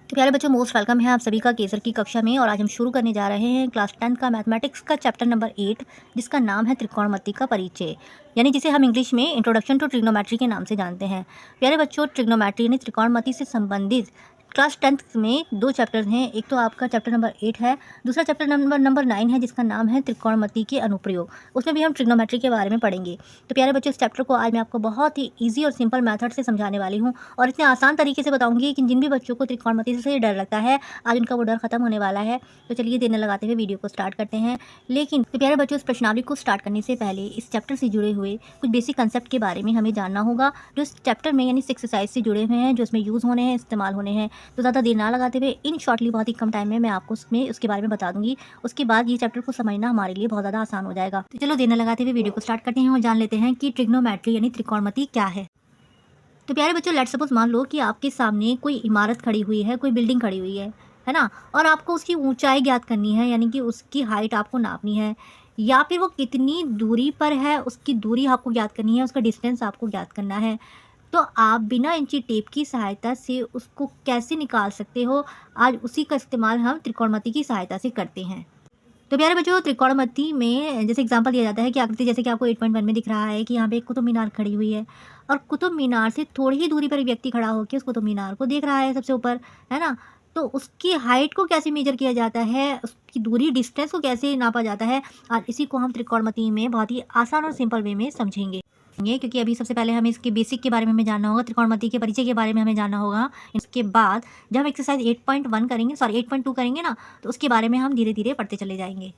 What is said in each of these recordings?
तो प्यारे बच्चों, मोस्ट वेलकम है आप सभी का केसर की कक्षा में। और आज हम शुरू करने जा रहे हैं क्लास 10 का मैथमेटिक्स का चैप्टर नंबर 8, जिसका नाम है त्रिकोणमिति का परिचय, यानी जिसे हम इंग्लिश में इंट्रोडक्शन टू ट्रिग्नोमेट्री के नाम से जानते हैं। प्यारे बच्चों, ट्रिग्नोमेट्री यानी त्रिकोणमिति से संबंधित क्लास 10th में 2 चैप्टर्स हैं। एक तो आपका चैप्टर नंबर 8 है, दूसरा चैप्टर नंबर 9 है, जिसका नाम है त्रिकोणमिति के अनुप्रयोग। उसमें भी हम ट्रिग्नोमेट्री के बारे में पढ़ेंगे। तो प्यारे बच्चों, इस चैप्टर को आज मैं आपको बहुत ही ईजी और सिंपल मेथड से समझाने वाली हूँ और इतने आसान तरीके से बताऊंगी कि जिन भी बच्चों को त्रिकोणमिति से डर लगता है, आज उनका वो डर खत्म होने वाला है। तो चलिए देर न लगाते हुए वीडियो को स्टार्ट करते हैं। लेकिन तो प्यारे बच्चों, इस प्रश्नावली को स्टार्ट करने से पहले इस चैप्टर से जुड़े हुए कुछ बेसिक कंसेप्ट के बारे में हमें जानना होगा, जो इस चैप्टर में यानी 6 एक्सरसाइज से जुड़े हुए हैं, जो इसमें यूज़ होने हैं, इस्तेमाल होने हैं। तो ज़्यादा देर ना लगाते हुए इन शॉर्टली बहुत ही कम टाइम में मैं आपको उसके बारे में बता दूंगी। उसके बाद ये चैप्टर को समझना हमारे लिए बहुत ज़्यादा आसान हो जाएगा। तो चलो देर न लगाते हुए वीडियो को स्टार्ट करते हैं और जान लेते हैं कि ट्रिग्नोमेट्री यानी त्रिकोणमिति क्या है। तो प्यारे बच्चों, लेट्स सपोज मान लो कि आपके सामने कोई इमारत खड़ी हुई है, कोई बिल्डिंग खड़ी हुई है ना, और आपको उसकी ऊंचाई ज्ञात करनी है, यानी कि उसकी हाइट आपको नापनी है, या फिर वो कितनी दूरी पर है उसकी दूरी आपको ज्ञात करनी है, उसका डिस्टेंस आपको ज्ञात करना है। तो आप बिना इंची टेप की सहायता से उसको कैसे निकाल सकते हो, आज उसी का इस्तेमाल हम त्रिकोणमिति की सहायता से करते हैं। तो प्यारे बच्चों, त्रिकोणमिति में जैसे एग्जांपल दिया जाता है कि आकृति जैसे कि आपको 8.1 में दिख रहा है कि यहाँ पे एक कुतुब मीनार खड़ी हुई है, और कुतुब मीनार से थोड़ी ही दूरी पर एक व्यक्ति खड़ा होकर उस कुतुब मीनार को देख रहा है सबसे ऊपर, है ना। तो उसकी हाइट को कैसे मेजर किया जाता है, उसकी दूरी डिस्टेंस को कैसे नापा जाता है, और इसी को हम त्रिकोणमिति में बहुत ही आसान और सिंपल वे में समझेंगे। क्योंकि अभी सबसे पहले हमें इसके बेसिक के बारे में हमें जानना होगा, त्रिकोणमिति के परिचय के बारे में हमें जानना होगा। इसके बाद जब हम एक्सरसाइज 8.1 करेंगे, सॉरी 8.2 करेंगे ना, तो उसके बारे में हम धीरे धीरे पढ़ते चले जाएंगे।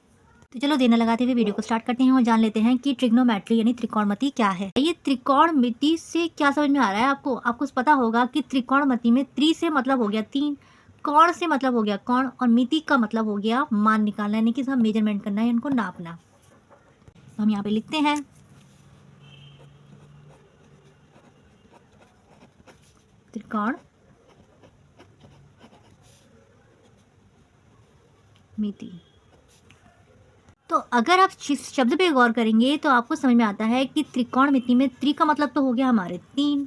तो चलो देर न लगाते हुए वीडियो को स्टार्ट करते हैं और जान लेते हैं कि ट्रिग्नोमेट्री यानी त्रिकोणमिति क्या है। ये त्रिकोणमिति से क्या समझ में आ रहा है आपको पता होगा कि त्रिकोणमिति में त्रि से मतलब हो गया 3, कोण से मतलब हो गया कोण, और मिति का मतलब हो गया मान निकालना, यानी कि सब मेजरमेंट करना है, इनको नापना। तो हम यहाँ पे लिखते हैं त्रिकोण मिति। तो अगर आप इस शब्द पे गौर करेंगे तो आपको समझ में आता है कि त्रिकोणमिति में त्रि का मतलब तो हो गया हमारे 3,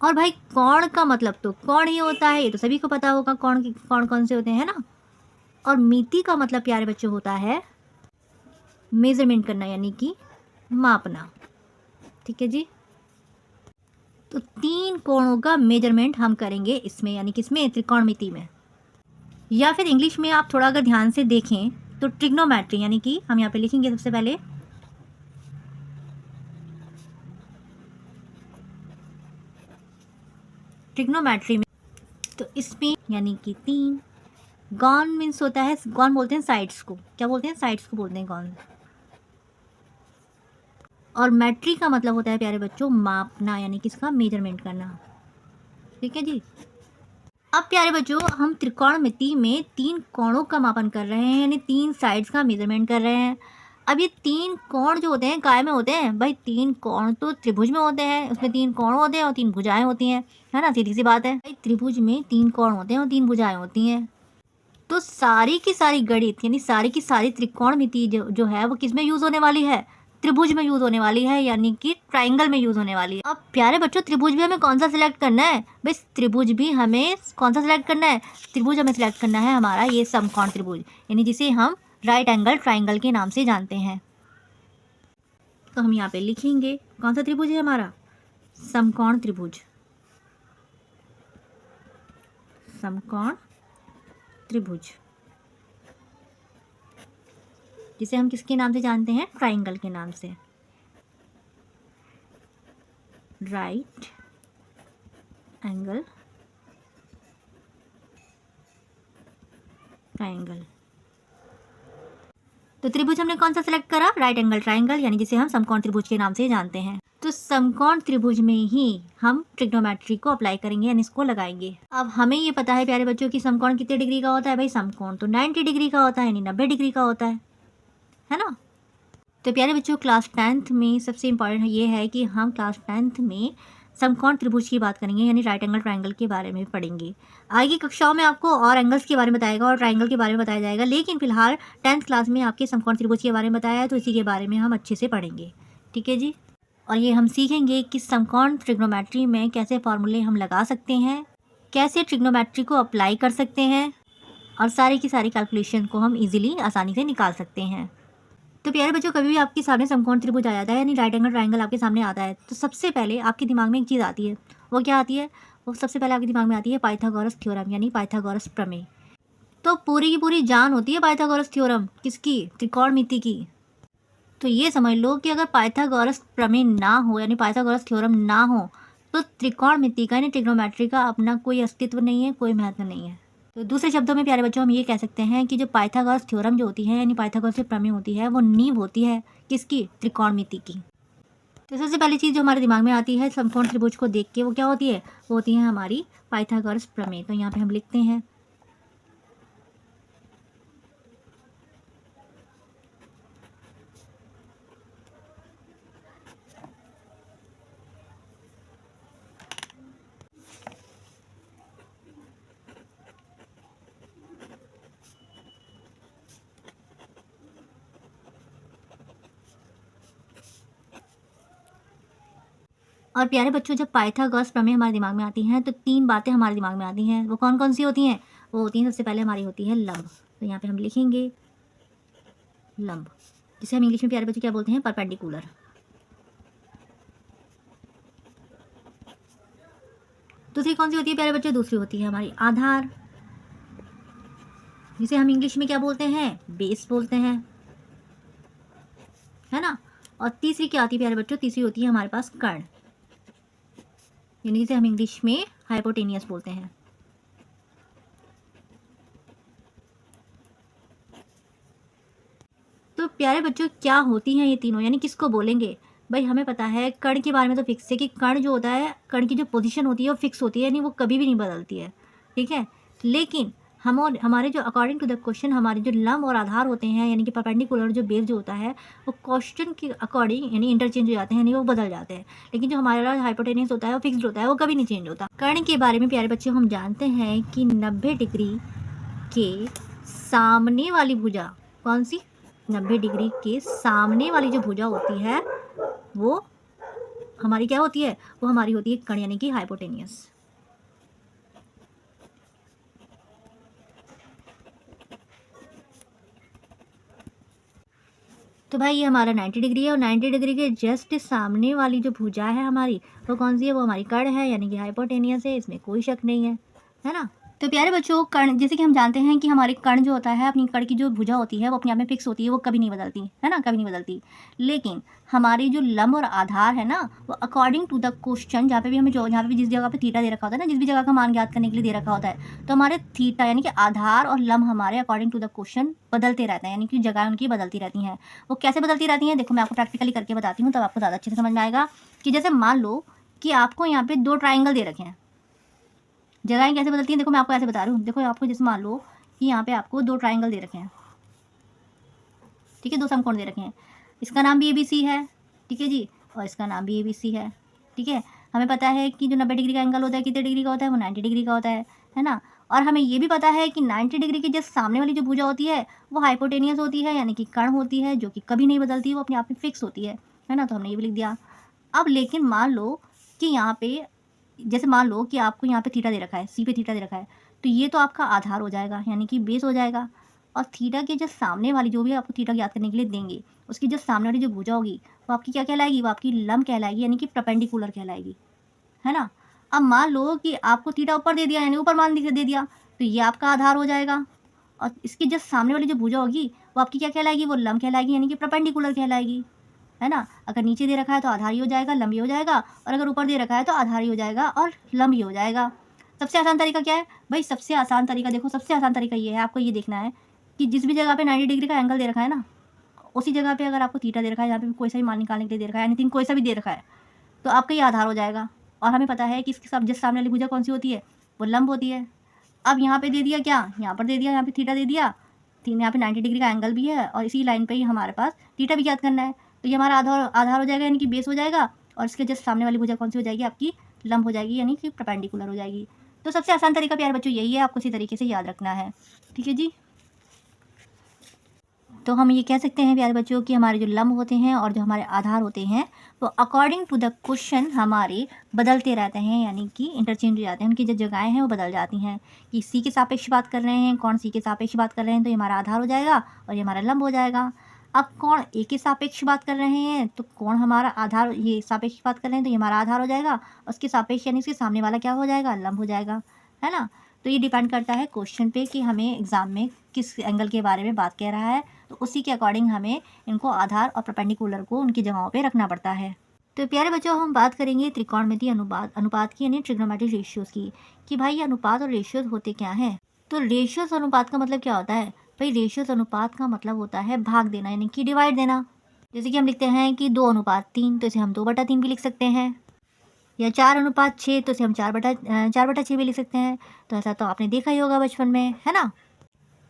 और भाई कोण का मतलब तो कोण ही होता है, ये तो सभी को पता होगा कोण कौन से होते हैं ना। और मिति का मतलब प्यारे बच्चों होता है मेजरमेंट करना, यानी कि मापना। ठीक है जी। तो 3 कोणों का मेजरमेंट हम करेंगे इसमें, यानी कि इसमें त्रिकोणमिति में। या फिर इंग्लिश में आप थोड़ा अगर ध्यान से देखें तो ट्रिग्नोमेट्री, यानी कि हम यहाँ पे लिखेंगे सबसे पहले ट्रिग्नोमेट्री में। तो इसमें यानी कि 3, गॉन मीन्स होता है, गॉन बोलते हैं साइड्स को, क्या बोलते हैं, साइड्स को बोलते हैं गॉन। और मैट्री का मतलब होता है प्यारे बच्चों मापना, यानी कि इसका मेजरमेंट करना। ठीक है जी। अब प्यारे बच्चों, हम त्रिकोणमिति में 3 कोणों का मापन कर रहे हैं, यानी 3 साइड्स का मेजरमेंट कर रहे हैं। अब ये 3 कोण जो होते हैं काय में होते हैं भाई, 3 कोण तो त्रिभुज में होते हैं, उसमें 3 कोण होते हैं और 3 भुजाएं होती हैं, है ना, सीधी सी बात है भाई। त्रिभुज में 3 कोण होते हैं और 3 भुजाएं होती हैं। तो सारी की सारी गणित यानी सारी की सारी त्रिकोणमिति जो है वो किस में यूज होने वाली है, त्रिभुज में यूज होने वाली है, यानी कि ट्राइंगल में यूज होने वाली है। अब प्यारे बच्चों, त्रिभुज भी हमें कौन सा सिलेक्ट करना है भाई, त्रिभुज भी हमें कौन सा सिलेक्ट करना है, त्रिभुज हमें सिलेक्ट करना है हमारा ये समकोण त्रिभुज, यानी जिसे हम राइट एंगल ट्राइंगल के नाम से जानते हैं। तो हम यहाँ पे लिखेंगे कौन सा त्रिभुज है हमारा, समकोण त्रिभुज, समकोण त्रिभुज, जिसे हम किसके नाम से जानते हैं, ट्राइंगल के नाम से, राइट एंगल ट्राइंगल। तो त्रिभुज हमने कौन सा सिलेक्ट करा, राइट एंगल ट्राइंगल, यानी जिसे हम समकोण त्रिभुज के नाम से जानते हैं। तो समकोण त्रिभुज में ही हम ट्रिग्नोमेट्री को अप्लाई करेंगे, यानी इसको लगाएंगे। अब हमें ये पता है प्यारे बच्चों कि समकोण कितने डिग्री का होता है भाई, समकोण तो 90 डिग्री का होता है, यानी 90 डिग्री का होता है ना। तो प्यारे बच्चों, क्लास 10th में सबसे इम्पॉर्टेंट ये है कि हम क्लास 10th में समकोण त्रिभुज की बात करेंगे, यानी राइट एंगल ट्राइंगल के बारे में पढ़ेंगे। आगे कक्षाओं में आपको और एंगल्स के बारे में बताएगा और ट्राइंगल के बारे में बताया जाएगा, लेकिन फिलहाल 10th क्लास में आपके समकोण त्रिभुज के बारे में बताया है, तो इसी के बारे में हम अच्छे से पढ़ेंगे। ठीक है जी। और ये हम सीखेंगे कि समकोण ट्रिग्नोमेट्री में कैसे फॉर्मूले हम लगा सकते हैं, कैसे ट्रिग्नोमेट्री को अप्लाई कर सकते हैं और सारी की सारी कैलकुलेशन को हम इजीली आसानी से निकाल सकते हैं। तो प्यारे बच्चों, कभी भी आपके सामने समकोण त्रिभुज आ जाता है यानी राइट एंगल ट्राइंगल आपके सामने आता है, तो सबसे पहले आपके दिमाग में एक चीज़ आती है। वो क्या आती है? वो सबसे पहले आपके दिमाग में आती है पाइथागोरस थ्योरम यानी पाइथागोरस प्रमेय। तो पूरी की पूरी जान होती है पाइथागोरस थ्योरम किसकी? त्रिकोणमिति की। तो ये समझ लो कि अगर पाइथागोरस प्रमेय ना हो यानी पाइथागोरस थ्योरम ना हो तो त्रिकोणमिति का यानी ट्रिग्नोमेट्री का अपना कोई अस्तित्व नहीं है, कोई महत्व नहीं है। तो दूसरे शब्दों में प्यारे बच्चों हम ये कह सकते हैं कि जो पाइथागोरस थ्योरम जो होती है यानी पाइथागोरस प्रमेय होती है वो नींव होती है किसकी? त्रिकोणमिति की। तो सबसे पहली चीज़ जो हमारे दिमाग में आती है समकोण त्रिभुज को देख के वो क्या होती है? वो होती है हमारी पाइथागोरस प्रमेय। तो यहाँ पे हम लिखते हैं। और प्यारे बच्चों, जब पाइथागोरस प्रमेय हमारे दिमाग में आती हैं तो तीन बातें हमारे दिमाग में आती हैं। वो कौन कौन सी होती हैं? वो होती हैं, सबसे पहले हमारी होती है लंब। तो यहाँ पे हम लिखेंगे लंब, जिसे हम इंग्लिश में प्यारे बच्चों क्या बोलते हैं? परपेंडिकुलर। दूसरी कौन सी होती है प्यारे बच्चों? दूसरी होती है हमारी आधार, जिसे हम इंग्लिश में क्या बोलते हैं? बेस बोलते हैं, है ना। और तीसरी क्या आती है प्यारे बच्चों? तीसरी होती है हमारे पास कर्ण, यानी जिसे हम इंग्लिश में हाइपोटेनियस बोलते हैं। तो प्यारे बच्चों, क्या होती हैं ये तीनों, यानी किसको बोलेंगे? भाई हमें पता है कर्ण के बारे में तो फिक्स है कि कर्ण जो होता है, कर्ण की जो पोजीशन होती है वो फिक्स होती है, यानी वो कभी भी नहीं बदलती है, ठीक है। लेकिन हम और हमारे जो अकॉर्डिंग टू द क्वेश्चन हमारे जो लंब और आधार होते हैं यानी कि परपेंडिकुलर जो बेस जो होता है वो क्वेश्चन के अकॉर्डिंग यानी इंटरचेंज हो जाते हैं, यानी वो बदल जाते हैं। लेकिन जो हमारा हाइपोटेनियस होता है वो फिक्स्ड होता है, वो कभी नहीं चेंज होता। कर्ण के बारे में प्यारे बच्चों हम जानते हैं कि 90 डिग्री के सामने वाली भुजा, कौन सी? 90 डिग्री के सामने वाली जो भुजा होती है वो हमारी क्या होती है? वो हमारी होती है कर्ण यानी कि हाइपोटेनियस। तो भाई ये हमारा 90 डिग्री है और 90 डिग्री के जस्ट सामने वाली जो भुजा है हमारी वो कौन सी है? वो हमारी कर्ण है यानी कि हाइपोटेनियस है, इसमें कोई शक नहीं है ना। तो प्यारे बच्चों, कर्ण जैसे कि हम जानते हैं कि हमारे कर्ण जो होता है अपनी कर्ण की जो भुजा होती है वो अपने आप में फिक्स होती है, वो कभी नहीं बदलती, है ना, कभी नहीं बदलती। लेकिन हमारी जो लंब और आधार है ना वो अकॉर्डिंग टू द क्वेश्चन जहाँ पे भी हमें जो यहाँ पे जिस जगह पे थीटा दे रखा होता है ना, जिस भी जगह का मान ज्ञात करने के लिए दे रखा होता है, तो हमारे थीटा यानी कि आधार और लंब हमारे अकॉर्डिंग टू द क्वेश्चन बदलते रहते हैं, यानी कि जगह उनकी बदलती रहती हैं। वो कैसे बदलती रहती हैं? देखो मैं आपको प्रैक्टिकली करके बताती हूँ तब आपको ज़्यादा अच्छे से समझ में आएगा। कि जैसे मान लो कि आपको यहाँ पे 2 ट्राइंगल दे रखे हैं, जगहें कैसे बदलती हैं देखो मैं आपको ऐसे बता रही हूँ। देखो आपको जैसे मान लो कि यहाँ पे आपको 2 ट्राइंगल दे रखे हैं, ठीक है, 2 समकोण दे रखे हैं। इसका नाम भी ABC है, ठीक है जी, और इसका नाम भी ABC है, ठीक है। हमें पता है कि जो 90 डिग्री का एंगल होता है कितने डिग्री का होता है? वो 90 डिग्री का होता है ना। और हमें ये भी पता है कि 90 डिग्री की जस्ट सामने वाली जो भुजा होती है वो हाइपोटेनियस होती है, यानी कि कर्ण होती है, जो कि कभी नहीं बदलती, वो अपने आप में फिक्स होती है ना। तो हमने ये भी लिख दिया। अब लेकिन मान लो कि यहाँ पे जैसे मान लो कि आपको यहाँ पे थीटा दे रखा है, सी पे थीटा दे रखा है, तो ये तो आपका आधार हो जाएगा यानी कि बेस हो जाएगा। और थीटा के जस्ट सामने वाली जो भी आपको थीटा ज्ञात करने के लिए देंगे उसकी जस्ट सामने वाली जो भुजा होगी वो आपकी क्या कहलाएगी? वो आपकी लंब कहलाएगी, यानी कि परपेंडिकुलर कहलाएगी, है ना। अब मान लो कि आपको थीटा ऊपर दे दिया यानी ऊपर मान दे दिया, तो ये आपका आधार हो जाएगा। और इसकी जस्ट सामने वाली जो भुजा होगी वो आपकी क्या कहलाएगी? वो लंब कहलाएगी, यानी कि परपेंडिकुलर कहलाएगी, है ना। अगर नीचे दे रखा है तो आधार ही हो जाएगा, लंब ही हो जाएगा, और अगर ऊपर दे रखा है तो आधार ही हो जाएगा और लंब ही हो जाएगा। सबसे आसान तरीका क्या है भाई? सबसे आसान तरीका देखो, सबसे आसान तरीका ये है, आपको ये देखना है कि जिस भी जगह पे 90 डिग्री का एंगल दे रखा है ना, उसी जगह पे अगर आपको थीटा दे रखा है, यहाँ पे कोई सा भी मान निकालने के लिए दे रखा है, एनीथिंग कोई सा भी दे रखा है, तो आपका ये आधार हो जाएगा। और हमें पता है कि इसके सब जिस सामने वाली भुजा कौन सी होती है? वो लंब होती है। अब यहाँ पे दे दिया क्या? यहाँ पर दे दिया, यहाँ पे थीटा दे दिया, यहाँ पे 90 डिग्री का एंगल भी है और इसी लाइन पे ही हमारे पास थीटा भी ज्ञात करना है, तो ये हमारा आधार हो जाएगा, यानी कि बेस हो जाएगा। और इसके जस्ट सामने वाली भुजा कौन सी हो जाएगी? आपकी लंब हो जाएगी, यानी कि परपेंडिकुलर हो जाएगी। तो सबसे आसान तरीका प्यारे बच्चों यही है, आपको इसी तरीके से याद रखना है, ठीक है जी। तो हम ये कह सकते हैं प्यारे बच्चों कि हमारे जो लंब होते हैं और जो हमारे आधार होते हैं वो अकॉर्डिंग टू द क्वेश्चन हमारे बदलते रहते हैं, यानी कि इंटरचेंज हो जाते हैं, उनकी जो जगहें हैं वो बदल जाती हैं। कि सी के सापेक्ष बात कर रहे हैं, कौन सी के सापेक्ष बात कर रहे हैं, तो ये हमारा आधार हो जाएगा और ये हमारा लंब हो जाएगा। अब कौन ए के सापेक्ष बात कर रहे हैं तो कौन हमारा आधार, ये सापेक्ष बात कर रहे हैं तो ये हमारा आधार हो जाएगा, उसके सापेक्ष यानी उसके सामने वाला क्या हो जाएगा, लंब हो जाएगा, है ना। तो ये डिपेंड करता है क्वेश्चन पे कि हमें एग्जाम में किस एंगल के बारे में बात कह रहा है, तो उसी के अकॉर्डिंग हमें इनको आधार और परपेंडिकुलर को उनकी जगहों पे रखना पड़ता है। तो प्यारे बच्चों हम बात करेंगे त्रिकोणमितीय अनुपात की, यानी ट्रिग्नोमेट्रिक रेशियोज की, कि भाई ये अनुपात और रेशियोज होते क्या हैं। तो रेशियोज अनुपात का मतलब क्या होता है भाई, रेशियोज अनुपात का मतलब होता है भाग देना, यानी कि डिवाइड देना। जैसे कि हम लिखते हैं कि 2:3, तो इसे हम 2/3 भी लिख सकते हैं, या 4:6, तो इसे हम 4/6 भी लिख सकते हैं। तो ऐसा तो आपने देखा ही होगा बचपन में, है ना।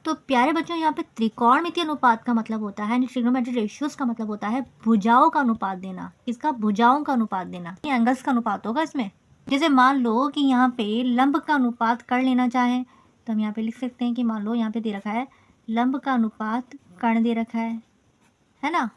तो प्यारे बच्चों यहाँ पे त्रिकोणमितीय अनुपात का मतलब होता है, ट्रिग्नोमेट्रिक रेशियोज का मतलब होता है भुजाओं का अनुपात देना। इसका भुजाओं का अनुपात देना, ये एंगल्स का अनुपात होगा इसमें। जैसे मान लो कि यहाँ पे लंब का अनुपात कर लेना चाहें तो हम यहाँ पे लिख सकते हैं कि मान लो यहाँ पे दे रखा है लंब का अनुपात कर्ण दे रखा है ना।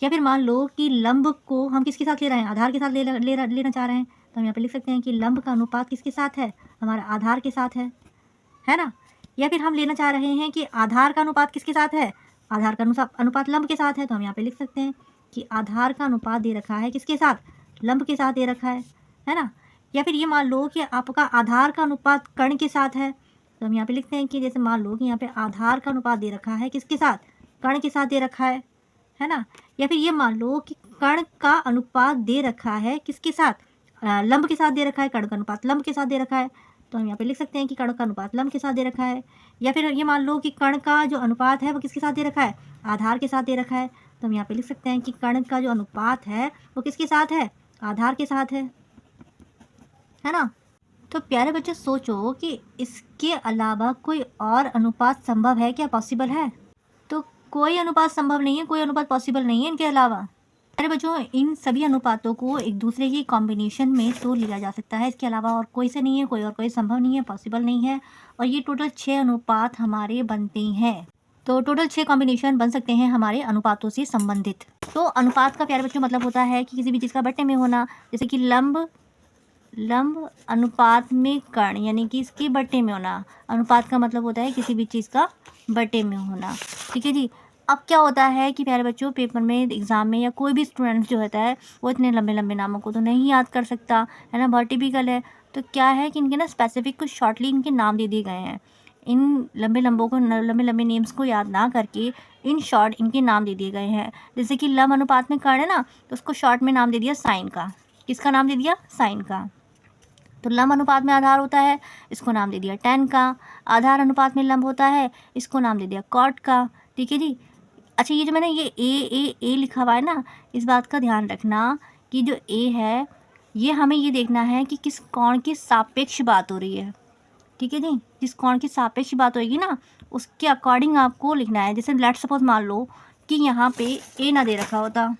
या फिर मान लो कि लंब को हम किसके साथ ले रहे हैं, आधार के साथ लेना चाह रहे हैं, तो हम यहाँ पे लिख सकते हैं कि लंब का अनुपात किसके साथ है, हमारा आधार के साथ है ना। या फिर हम लेना चाह रहे हैं कि आधार का अनुपात किसके साथ है, आधार का अनुपात लंब के साथ है, तो हम यहाँ पे लिख सकते हैं कि आधार का अनुपात दे रखा है किसके साथ, लंब के साथ दे रखा है ना। या फिर ये मान लो कि आपका आधार का अनुपात कर्ण के साथ है, तो हम यहाँ पे लिखते हैं कि जैसे मान लो कि यहाँ पे आधार का अनुपात दे रखा है किसके साथ, कर्ण के साथ दे रखा है ना। या फिर ये मान लो कि कर्ण का अनुपात दे रखा है किसके साथ, लंब के साथ दे रखा है, कर्ण का अनुपात लंब के साथ दे रखा है, तो हम यहाँ पे लिख सकते हैं कि कर्ण का अनुपात लंब के साथ दे रखा है। या फिर ये मान लो कि कर्ण का जो अनुपात है वो किसके साथ दे रखा है, आधार के साथ दे रखा है, तो हम यहाँ पे लिख सकते हैं कि कर्ण का जो अनुपात है वो किसके साथ है, आधार के साथ है ना। तो प्यारे बच्चे सोचो कि इसके अलावा कोई और अनुपात संभव है क्या, पॉसिबल है। तो कोई अनुपात संभव नहीं है, कोई अनुपात पॉसिबल नहीं है इनके अलावा। अरे बच्चों इन सभी अनुपातों को एक दूसरे की कॉम्बिनेशन में तो लिया जा सकता है, इसके अलावा और कोई से नहीं है, कोई और कोई संभव नहीं है, पॉसिबल नहीं है। और ये टोटल 6 अनुपात हमारे बनते हैं। तो टोटल 6 कॉम्बिनेशन बन सकते हैं हमारे अनुपातों से संबंधित। तो अनुपात का प्यारे बच्चों मतलब होता है कि किसी भी चीज़ का बट्टे में होना, जैसे कि लंब अनुपात में कर्ण, यानी कि इसके बट्टे में होना। अनुपात का मतलब होता है किसी भी चीज़ का बट्टे में होना, ठीक है जी। अब क्या होता है कि प्यारे बच्चों पेपर में, एग्ज़ाम में, या कोई भी स्टूडेंट जो होता है वो इतने लंबे लंबे नामों को तो नहीं याद कर सकता, है ना, बहुत टिपिकल है। तो क्या है कि इनके ना स्पेसिफिक कुछ शॉर्टली इनके नाम दे दिए गए हैं। इन लंबे लंबे नेम्स को याद ना करके इन शॉर्ट इनके नाम दे दिए गए हैं। जैसे कि लंब अनुपात में कर्ण है ना, तो उसको शॉर्ट में नाम दे दिया साइन का। किसका नाम दे दिया, साइन का। तो लंब अनुपात में आधार होता है, इसको नाम दे दिया tan का। आधार अनुपात में लंब होता है, इसको नाम दे दिया cot का, ठीक है जी। अच्छा ये जो मैंने ये ए लिखा हुआ है ना, इस बात का ध्यान रखना कि जो ए है ये हमें ये देखना है कि किस कोण के सापेक्ष बात हो रही है, ठीक है जी। जिस कोण की सापेक्ष बात होगी ना उसके अकॉर्डिंग आपको लिखना है। जैसे लेट सपोज मान लो कि यहाँ पे ए ना दे रखा होता,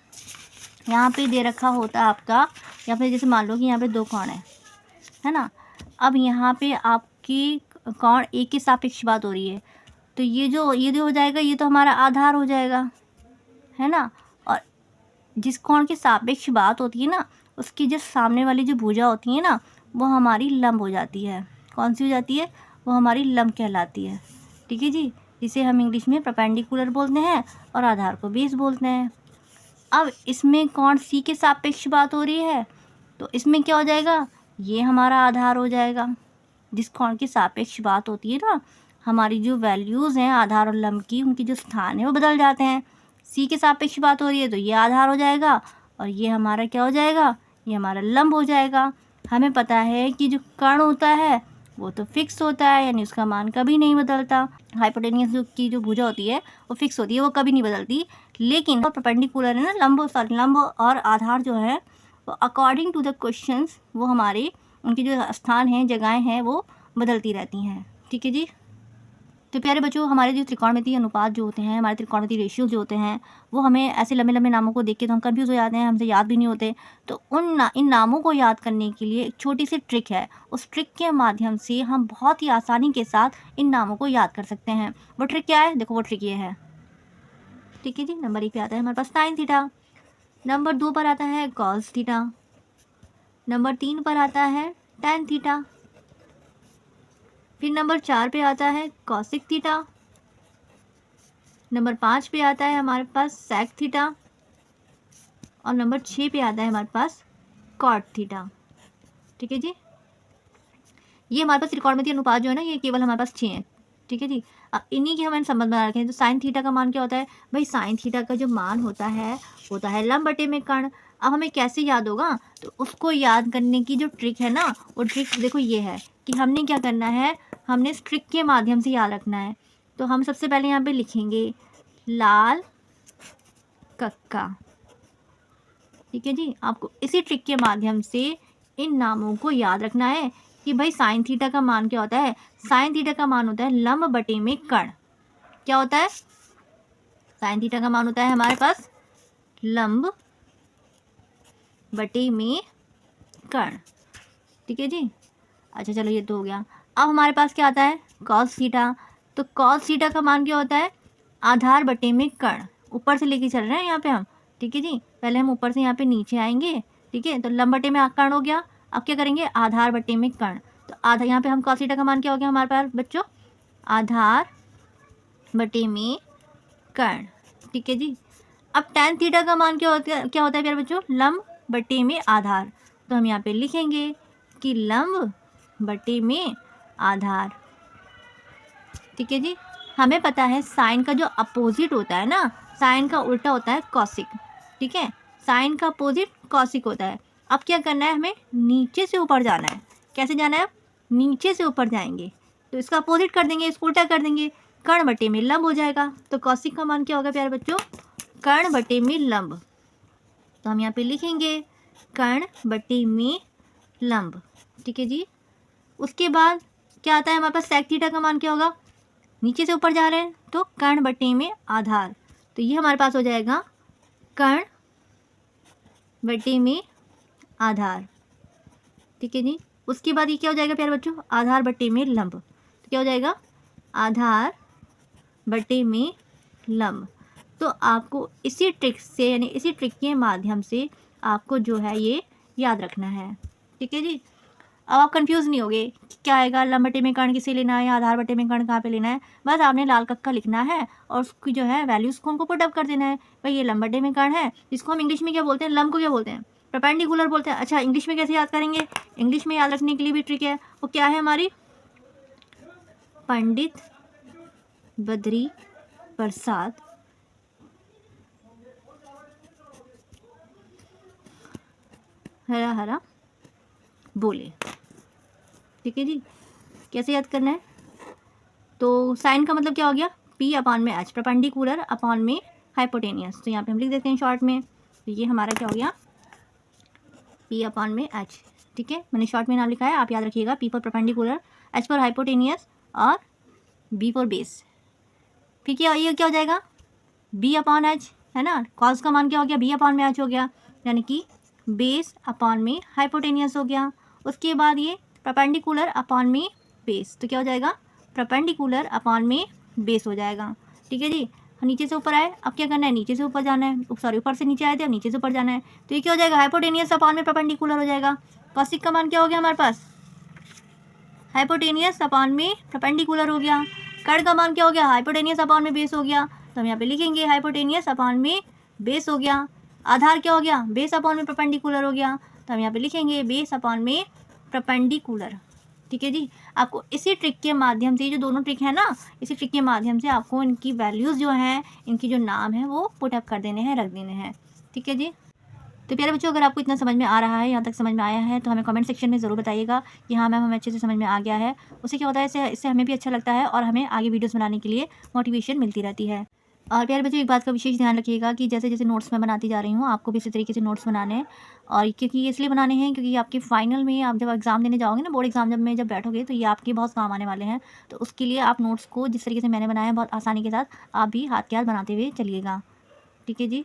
यहाँ पे दे रखा होता आपका, या फिर जैसे मान लो कि यहाँ पे 2 कोण है ना। अब यहाँ पे आपकी कोण ए के सापेक्ष बात हो रही है, तो ये जो हो जाएगा ये तो हमारा आधार हो जाएगा, है ना। और जिस कोण के सापेक्ष बात होती है ना उसकी जो सामने वाली जो भुजा होती है ना वो हमारी लंब हो जाती है। कौन सी हो जाती है, वो हमारी लंब कहलाती है, ठीक है जी। जिसे हम इंग्लिश में परपेंडिकुलर बोलते हैं और आधार को बेस बोलते हैं। अब इसमें कोण सी के सापेक्ष बात हो रही है, तो इसमें क्या हो जाएगा, ये हमारा आधार हो जाएगा। जिस कोण की सापेक्ष बात होती है ना, हमारी जो वैल्यूज़ हैं आधार और लंब की, उनकी जो स्थान है वो बदल जाते हैं। सी के सापेक्ष बात हो रही है तो ये आधार हो जाएगा और ये हमारा क्या हो जाएगा, ये हमारा लंब हो जाएगा। हमें पता है कि जो कर्ण होता है वो तो फिक्स होता है, यानी उसका मान कभी नहीं बदलता। हाइपोटेनियस की जो भुजा होती है वो फिक्स होती है, वो कभी नहीं बदलती। लेकिन परपेंडिकुलर है ना, लंब और आधार जो है वो अकॉर्डिंग टू द क्वेश्चंस वो हमारे उनकी जो स्थान हैं, जगहें हैं, वो बदलती रहती हैं, ठीक है जी। तो प्यारे बच्चों, हमारे जो त्रिकोणमितीय अनुपात जो होते हैं, हमारे त्रिकोणमितीय रेशियो जो होते हैं, वो हमें ऐसे लंबे लंबे नामों को देख के तो हम कंफ्यूज हो जाते हैं, हमसे याद भी नहीं होते। तो इन नामों को याद करने के लिए एक छोटी सी ट्रिक है। उस ट्रिक के माध्यम से हम बहुत ही आसानी के साथ इन नामों को याद कर सकते हैं। वो ट्रिक क्या है? देखो, वो ट्रिक ये है। ठीक है जी, नंबर 1 पे आता है हमारे पास साइन थीटा, नंबर 2 पर आता है कॉस थीटा, नंबर 3 पर आता है टैन थीटा, फिर नंबर 4 पे आता है कॉसिक थीटा, नंबर 5 पे आता है हमारे पास सेक थीटा, और नंबर 6 पे आता है हमारे पास कॉट थीटा। ठीक है जी, ये हमारे पास त्रिकोणमितीय अनुपात जो है ना, ये केवल हमारे पास 6 हैं। ठीक है जी, अब इन्हीं के हमें संबंध बना रखे हैं। तो साइन थीटा का मान क्या होता है भाई? साइन थीटा का जो मान होता है लंब बटे में कर्ण। अब हमें कैसे याद होगा? तो उसको याद करने की जो ट्रिक है ना, वो ट्रिक देखो ये है कि हमने क्या करना है, हमने इस ट्रिक के माध्यम से याद रखना है। तो हम सबसे पहले यहाँ पे लिखेंगे लाल कक्का। ठीक है जी, आपको इसी ट्रिक के माध्यम से इन नामों को याद रखना है कि भाई साइन थीटा का मान क्या होता है? साइन थीटा का मान होता है लंब बटे में कर्ण। क्या होता है? साइन थीटा का मान होता है हमारे पास लंब बटे में कर्ण। ठीक है जी, अच्छा चलो ये तो हो गया। अब हमारे पास क्या आता है? Cos theta. तो कॉस थीटा का मान क्या होता है? आधार बटे में कर्ण। ऊपर से लेके चल रहे हैं यहाँ पे हम। ठीक है जी, पहले हम ऊपर से यहाँ पे नीचे आएंगे। ठीक है, तो लंब बटे में कर्ण हो गया। अब क्या करेंगे? आधार बटे में कर्ण। तो आधा यहाँ पे हम कॉस थीटा का मान क्या हो गया हमारे पास बच्चों? आधार बटे में कर्ण। ठीक है जी, अब टैन थीटा का मान क्या होता है प्यारे बच्चों? लंब बटे में आधार। तो हम यहाँ पे लिखेंगे कि लंब बटे में आधार। ठीक है जी, हमें पता है साइन का जो अपोजिट होता है ना, साइन का उल्टा होता है कॉसिक। ठीक है, साइन का अपोजिट कॉसिक होता है। अब क्या करना है? हमें नीचे से ऊपर जाना है। कैसे जाना है? नीचे से ऊपर जाएंगे तो इसका अपोजिट कर देंगे, इसको उल्टा कर देंगे, कर्ण बटे में लंब हो जाएगा। तो कॉसिक का मान क्या होगा प्यारे बच्चों? कर्ण बटे में लंब। तो हम यहाँ पे लिखेंगे कर्ण बटे में लंब। ठीक है जी, उसके बाद क्या आता है हमारे पास? सेक थीटा का मान क्या होगा? नीचे से ऊपर जा रहे हैं तो कर्ण बटे में आधार। तो ये हमारे पास हो जाएगा कर्ण बटे में आधार। ठीक है जी, उसके बाद ये क्या हो जाएगा प्यारे बच्चों? आधार बटे में लंब। तो क्या हो जाएगा? आधार बटे में लंब। तो आपको इसी ट्रिक से, यानी इसी ट्रिक के माध्यम से आपको जो है ये याद रखना है। ठीक है जी, अब आप कंफ्यूज नहीं होगे क्या आएगा, लंब बटे में कर्ण किसे लेना है या आधार बटे में कर्ण कहाँ पे लेना है। बस आपने लाल कक्का लिखना है और उसकी जो है वैल्यूज़ को हमको पुट अप कर देना है। भाई ये लंब बटे में कर्ण है, जिसको हम इंग्लिश में क्या बोलते हैं? लंब को क्या बोलते हैं? परपेंडिकुलर बोलते हैं। अच्छा, इंग्लिश में कैसे याद करेंगे? इंग्लिश में याद रखने के लिए भी ट्रिक है। वो क्या है हमारी? पंडित बद्री प्रसाद हरा हरा बोले। ठीक है जी, कैसे याद करना है? तो साइन का मतलब क्या हो गया? P अपॉन में H, परपेंडिकुलर अपॉन में हाइपोटेनियस। तो यहाँ पे हम लिख देते हैं शॉर्ट में। तो ये हमारा क्या हो गया? P अपॉन में H। ठीक है, मैंने शॉर्ट में नाम लिखा है, आप याद रखिएगा। P for perpendicular, H for hypotenuse और B फॉर बेस। ठीक है, ये क्या हो जाएगा? B अपॉन H है ना। कॉस का मान क्या हो गया? B अपॉन में H हो गया, यानी कि बेस अपॉन में हाइपोटेनियस हो गया। उसके बाद ये परपेंडिकुलर अपॉन में बेस। तो क्या हो जाएगा? परपेंडिकुलर अपॉन में बेस हो जाएगा। ठीक है जी, नीचे से ऊपर आए, अब क्या करना है? नीचे से ऊपर जाना है। सॉरी, ऊपर से नीचे आए थे, अब नीचे से ऊपर जाना है। तो ये क्या हो जाएगा? हाइपोटेनियस अपॉन में परपेंडिकुलर हो जाएगा। कॉसिक का मान क्या हो गया हमारे पास? हाइपोटेनियस अपॉन में परपेंडिकुलर हो गया। कर्ण का मान क्या हो गया? हाइपोटेनियस अपॉन में बेस हो गया। तो हम यहाँ पे लिखेंगे हाइपोटेनियस अपॉन में बेस हो गया। आधार क्या हो गया? बेस अपॉन में परपेंडिकुलर हो गया। तो हम यहाँ पे लिखेंगे बेस अपॉन में परपेंडिकुलर। ठीक है जी, आपको इसी ट्रिक के माध्यम से, जो दोनों ट्रिक है ना, इसी ट्रिक के माध्यम से आपको इनकी वैल्यूज़ जो हैं, इनकी जो नाम है वो पुट अप कर देने हैं, रख देने हैं। ठीक है जी, तो प्यारे बच्चों, अगर आपको इतना समझ में आ रहा है, यहाँ तक समझ में आया है, तो हमें कमेंट सेक्शन में ज़रूर बताइएगा कि हाँ मैम, हमें अच्छे से समझ में आ गया है। उससे क्या होता है, इससे हमें भी अच्छा लगता है और हमें आगे वीडियोस बनाने के लिए मोटिवेशन मिलती रहती है। और प्यारे बच्चों, एक बात का विशेष ध्यान रखिएगा कि जैसे-जैसे नोट्स मैं बनाती जा रही हूँ, आपको भी इसी तरीके से नोट्स बनाने हैं। और क्योंकि ये इसलिए बनाने हैं क्योंकि आपके फाइनल में आप जब एग्ज़ाम देने जाओगे ना, बोर्ड एग्ज़ाम जब बैठोगे, तो ये आपके बहुत काम आने वाले हैं। तो उसके लिए आप नोट्स को जिस तरीके से मैंने बनाया है, बहुत आसानी के साथ आप भी हाथ के हाथ बनाते हुए चलिएगा। ठीक है जी?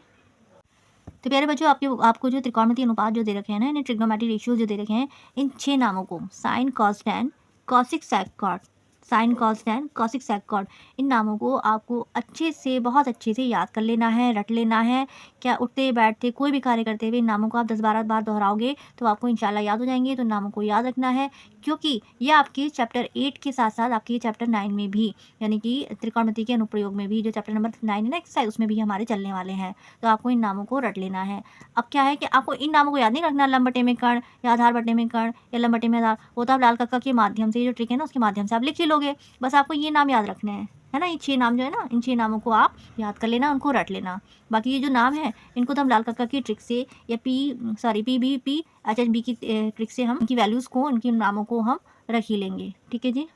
तो प्यारे बच्चों, आपको जो त्रिकोणमितीय अनुपात जो दे रखे हैं ना, यानी ट्रिग्नोमेट्रिक रेशियोज़ जो दे रखे हैं, इन 6 नामों को sine, cos, tan, cosec, sec, cot, sine, cos, tan, cosec, sec, cot, इन नामों को आपको अच्छे से, बहुत अच्छे से याद कर लेना है, रट लेना है। क्या उठते बैठते कोई भी कार्य करते हुए इन नामों को आप 10-12 बार दोहराओगे तो आपको इंशाल्लाह याद हो जाएंगे। तो नामों को याद रखना है, क्योंकि ये आपके चैप्टर 8 के साथ साथ आपके चैप्टर 9 में भी, यानी कि त्रिकोणमिति के अनुप्रयोग में भी, जो चैप्टर नंबर 9 है ना एक्सरसाइज, उसमें भी हमारे चलने वाले हैं। तो आपको इन नामों को रट लेना है। अब क्या है कि आपको इन नामों को याद नहीं रखना, लंब बटे में कर्ण या आधार बटे में कर्ण या लंब बटे में आधार, वो तो आप लाल कक्का के माध्यम से, ये जो ट्रिक है ना, उसके माध्यम से आप लिख ही लोगे। बस आपको ये नाम याद रखने हैं, है ना। ये 6 नाम जो है ना, इन 6 नामों को आप याद कर लेना, उनको रट लेना। बाकी ये जो नाम है, इनको तो हम लाल कक्का की ट्रिक से या पीबीपी एचएचबी की ट्रिक से हम इनकी वैल्यूज़ को, इनके नामों को हम रख ही लेंगे। ठीक है जी।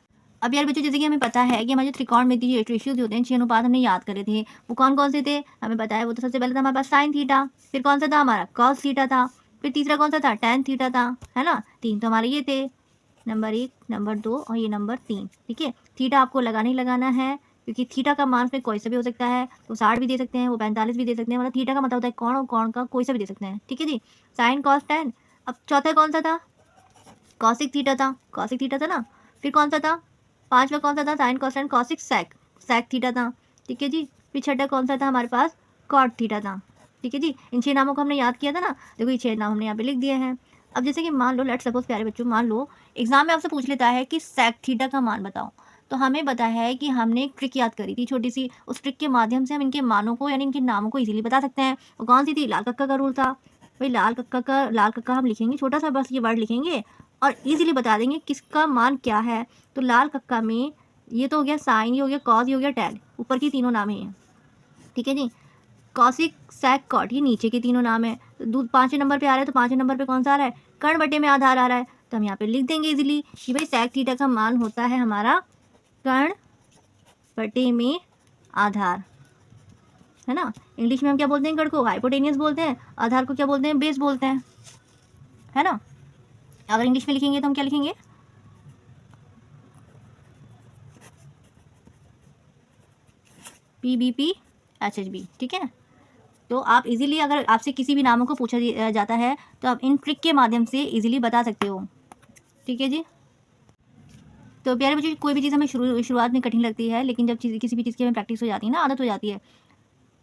अब यार बच्चों, जैसे कि हमें पता है कि हमारे जो त्रिकोणमितीय रेशियोज होते हैं, 6 अनुपात हमने याद करे थे, वो कौन-कौन से थे? हमें पता है, वो तो सबसे पहले था हमारे पास साइन थीटा, फिर कौन सा था हमारा कॉस थीटा था, फिर तीसरा कौन सा था टैन थीटा था, है ना। 3 तो हमारे ये थे, नंबर 1, नंबर 2 और ये नंबर 3। ठीक है। थीटा आपको लगाना ही लगाना है, क्योंकि थीटा का मान फिर कोई सा भी हो सकता है। वो 60 भी दे सकते हैं, वो 45 भी दे सकते हैं, मतलब थीटा का मतलब होता है कोण, और कोण का कोई सा भी दे सकते हैं। ठीक है जी। Sign, cos, tan. अब चौथा कौन सा था? कॉसिक थीटा था, कॉसिक थीटा था ना। फिर कौन सा था? पांचवा कौन सा था? साइन, कॉस, कॉसिक, सेक, सेक थीटा था। ठीक है जी। फिर छठा कौन सा था हमारे पास? कॉट थीटा था। ठीक है जी। इन 6 नामों को हमने याद किया था ना। देखो, ये 6 नाम हमने यहाँ पे लिख दिए हैं। अब जैसे कि मान लो, लेट्स सपोज प्यारे बच्चों, मान लो एग्जाम में आपसे पूछ लेता है कि सेक थीटा का मान बताओ। तो हमें पता है कि हमने एक ट्रिक याद करी थी छोटी सी, उस ट्रिक के माध्यम से हम इनके मानों को, यानी इनके नामों को इजीली बता सकते हैं। वो कौन सी थी? लाल कक्का का रूल था। भाई लाल कक्का हम लिखेंगे, छोटा सा बस ये वर्ड लिखेंगे और इजीली बता देंगे किसका मान क्या है। तो लाल कक्का में ये तो हो गया साइन, ये हो गया कॉस, ये हो गया टैन, ऊपर की तीनों नाम हैं। ठीक है जी। कॉसिक, सेक, कॉट, ये नीचे के तीनों नाम है। तो 5वें नंबर पे आ रहा है, तो 5वें नंबर पे कौन सा आ रहा है? कर्ण बटे में आधार आ रहा है। तो हम यहाँ पे लिख देंगे इजीली कि भाई सेक थीटा का मान होता है हमारा कर्ण बटे में आधार, है ना। इंग्लिश में हम क्या बोलते हैं? कर्ण को हाइपोटेनियस बोलते हैं, आधार को क्या बोलते हैं? बेस बोलते हैं, है ना। अगर इंग्लिश में लिखेंगे तो हम क्या लिखेंगे? पीबीपी एचएचबी। ठीक है। तो आप इजीली, अगर आपसे किसी भी नामों को पूछा जाता है, तो आप इन ट्रिक के माध्यम से इजीली बता सकते हो। ठीक है जी। तो प्यारे बच्चों, कोई भी चीज़ हमें शुरुआत में कठिन लगती है, लेकिन जब किसी भी चीज़ की हमें प्रैक्टिस हो जाती है ना, आदत हो जाती है,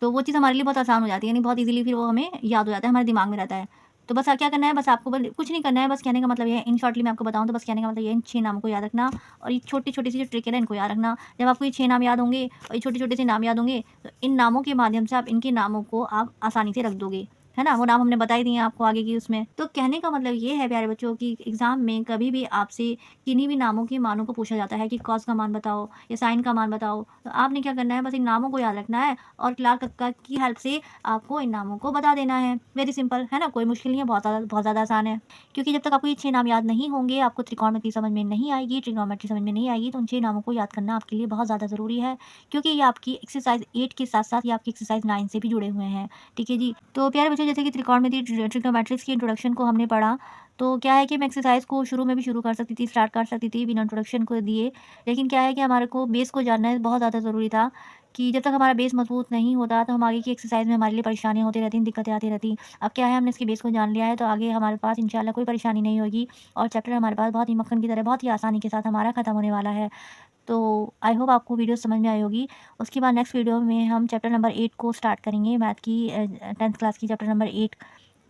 तो वो चीज़ हमारे लिए बहुत आसान हो जाती है, यानी बहुत इजीली फिर वो हमें याद हो जाता है, हमारे दिमाग में रहता है। तो बस क्या करना है? बस आपको कुछ नहीं करना है, बस कहने का मतलब ये है, इन शॉर्टली मैं आपको बताऊँ तो बस कहने का मतलब ये है, इन 6 नामों को याद रखना, और ये छोटी-छोटी सी जो ट्रिक है ना, इनको याद रखना। जब आपको ये 6 नाम याद होंगे और ये छोटे-छोटे से नाम याद होंगे, तो इन नामों के माध्यम से आप इनके नामों को आप आसानी से रख दोगे, है ना। वो नाम हमने बता ही दिए हैं आपको आगे की उसमें। तो कहने का मतलब ये है प्यारे बच्चों, कि एग्ज़ाम में कभी भी आपसे किन्हीं भी नामों के मानों को पूछा जाता है कि कॉस का मान बताओ या साइन का मान बताओ, तो आपने क्या करना है? बस इन नामों को याद रखना है और लाल कक्का की हेल्प से आपको इन नामों को बता देना है। वेरी सिंपल, है ना, कोई मुश्किल नहीं है, बहुत ज़्यादा आसान है। क्योंकि जब तक आपको ये 6 नाम याद नहीं होंगे, आपको त्रिकोणमिति समझ में नहीं आएगी, ट्रिग्नोमेट्री समझ में नहीं आएगी, तो उन 6 नामों को याद करना आपके लिए बहुत ज़्यादा ज़रूरी है, क्योंकि ये आपकी एक्सरसाइज 8 के साथ-साथ ये आपकी एक्सरसाइज 9 से भी जुड़े हुए हैं। ठीक है जी। तो प्यारे बच्चों, जैसे कि त्रिकोणमिति, ट्रिग्नोमेट्रिक्स की इंट्रोडक्शन को हमने पढ़ा, तो क्या है कि मैं एक्सरसाइज को शुरू में भी शुरू कर सकती थी, स्टार्ट कर सकती थी बिना इंट्रोडक्शन को दिए। लेकिन क्या है कि हमारे को बेस को जानना है, बहुत ज़्यादा ज़रूरी था, कि जब तक हमारा बेस मजबूत नहीं होता, तो हम आगे की एक्सरसाइज में हमारे लिए परेशानियाँ होती रहती हैं, दिक्कतें आती रहती हैं। अब क्या है, हमने इसके बेस को जान लिया है, तो आगे हमारे पास इंशाल्लाह कोई परेशानी नहीं होगी, और चैप्टर हमारे पास बहुत ही मक्खन की तरह, बहुत ही आसानी के साथ हमारा खत्म होने वाला है। तो आई होप आपको वीडियो समझ में आई होगी। उसके बाद नेक्स्ट वीडियो में हम चैप्टर नंबर 8 को स्टार्ट करेंगे, मैथ की 10th क्लास की चैप्टर नंबर 8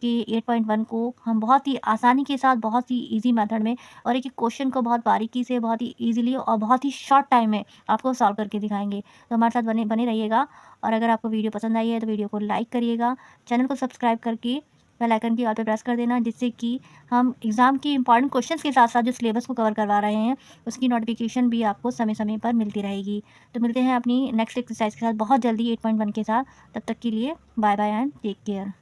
कि 8.1 को हम बहुत ही आसानी के साथ, बहुत ही ईज़ी मेथड में, और एक-एक क्वेश्चन को बहुत बारीकी से, बहुत ही ईज़िली और बहुत ही शॉर्ट टाइम में आपको सॉल्व करके दिखाएँगे। तो हमारे साथ बने बने रहिएगा, और अगर आपको वीडियो पसंद आई है तो वीडियो को लाइक करिएगा, चैनल को सब्सक्राइब करके बेल आइकन की ऑल पे प्रेस कर देना, जिससे कि हम एग्ज़ाम की इंपॉर्टेंट क्वेश्चंस के साथ-साथ जो सिलेबस को कवर करवा रहे हैं, उसकी नोटिफिकेशन भी आपको समय-समय पर मिलती रहेगी। तो मिलते हैं अपनी नेक्स्ट एक्सरसाइज के साथ बहुत जल्दी 8.1 के साथ। तब तक के लिए bye bye and take care.